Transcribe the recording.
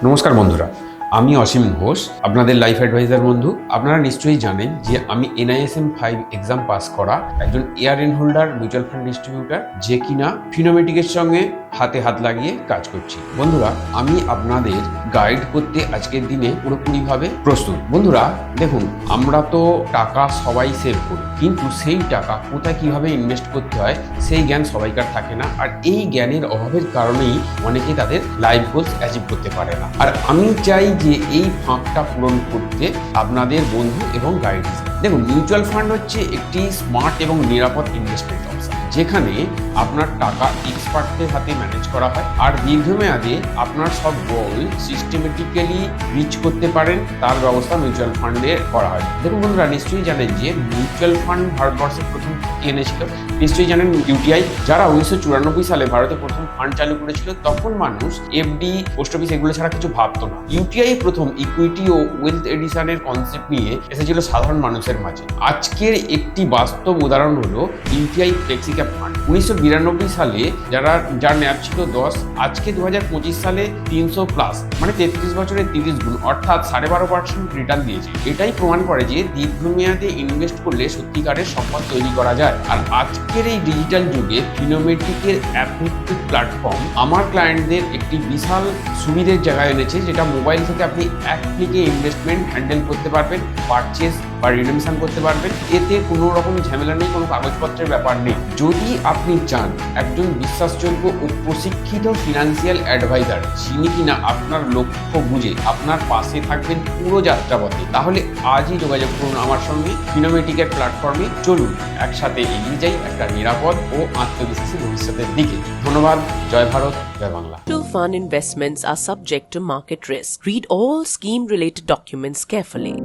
নমস্কার বন্ধুরা, আমি অসীম ঘোষ, আপনাদের লাইফ অ্যাডভাইজার বন্ধু। আপনারা নিশ্চয়ই জানেন যে আমি NISM 5 এক্সাম পাস করা একজন এআরএন হোল্ডার মিউচুয়াল ফান্ড ডিস্ট্রিবিউটার, যে কিনা ফিনোমেটিকের সঙ্গে হাতে হাত লাগিয়ে কাজ করছি। বন্ধুরা, আমি আপনাদের গাইড করতে আজকের দিনে পুরোপুরিভাবে প্রস্তুত। বন্ধুরা দেখুন, আমরা তো টাকা সবাই সেভ করি, কিন্তু সেই টাকা কোথায় কিভাবে ইনভেস্ট করতে হয় সেই জ্ঞান সবাইকার থাকে না। আর এই জ্ঞানের অভাবের কারণেই অনেকে তাদের লাইফ গোলস অ্যাচিভ করতে পারে না। আর আমি চাই যে এই ফাঁকটা পূরণ করতে আপনাদের বন্ধু এবং গাইড। দেখুন, মিউচুয়াল ফান্ড হচ্ছে একটি স্মার্ট এবং নিরাপদ ইনভেস্টমেন্ট অপশন, যেখানে আপনার টাকা এক্সপার্টদের হাতে ম্যানেজ করা হয় আর দীর্ঘমেয়াদে আপনার সব গোল সিস্টেমেটিক্যালি রিচ করতে পারেন, তার ব্যবস্থা মিউচুয়াল ফান্ডে করা হয়। দেখুন বন্ধুরা, নিশ্চয়ই জানেন যে মিউচুয়াল ফান্ড ভারতবর্ষের প্রথম এনেছিল। নিশ্চয়ই জানেন ইউটিআই, যারা 1994 সালে ভারতে প্রথম ফান্ড চালু করেছিল, তখন মানুষ এফডি, পোস্ট অফিস এগুলো ছাড়া কিছু ভাবতো না। ইউটিআই প্রথম ইকুইটি ও ওয়েলথ এডিশনের কনসেপ্ট নিয়ে এসেছিল সাধারণ মানুষের মাঝে। আজকের একটি বাস্তব উদাহরণ হলো ইউটিআই ফ্লেক্সি ক্যাপ ফান্ড। 1992 সালে যার ন্যাপ ছিল 10, আজকে 2025 সালে 300+, মানে 33 বছরের 30 গুণ, অর্থাৎ 12.5% রিটার্ন দিয়েছে। এটাই প্রমাণ করে যে দীর্ঘমেয়াদে ইনভেস্ট করলে সত্যিকারের সম্পদ তৈরি করা যায়। আর আজকের এই ডিজিটাল যুগে ফিনোমেট্রিকের অ্যাফেক্টিভ প্ল্যাটফর্ম আমার ক্লায়েন্টদের একটি বিশাল সুবিধের জায়গায় এনেছে, যেটা মোবাইল থেকে আপনি এক ক্লিকে ইনভেস্টমেন্ট হ্যান্ডেল করতে পারবেন, পারচেস বা রিডেমশন করতে পারবেন। এতে কোনো রকম ঝামেলা নেই, কোনো কাগজপত্রের ব্যাপার নেই। যদি আপনি চান একজন বিশ্বাসযোগ্য ও প্রশিক্ষিত ফিনান্সিয়াল অ্যাডভাইজার, যিনি কিনা আপনার লক্ষ্য বুঝে আপনার পাশে থাকবেন পুরো যাত্রাপথে, তাহলে আজই যোগাযোগ করুন আমার সঙ্গে ফিনোমেটিকের প্ল্যাটফর্মে। চলুন একসাথে এগিয়ে যাই একটা নিরাপদ ও আত্মবিশ্বাসী ভবিষ্যতের দিকে। ধন্যবাদ। জয় ভারত, জয় Bangla. Mutual fund investments are subject to market risk. Read all scheme related documents carefully.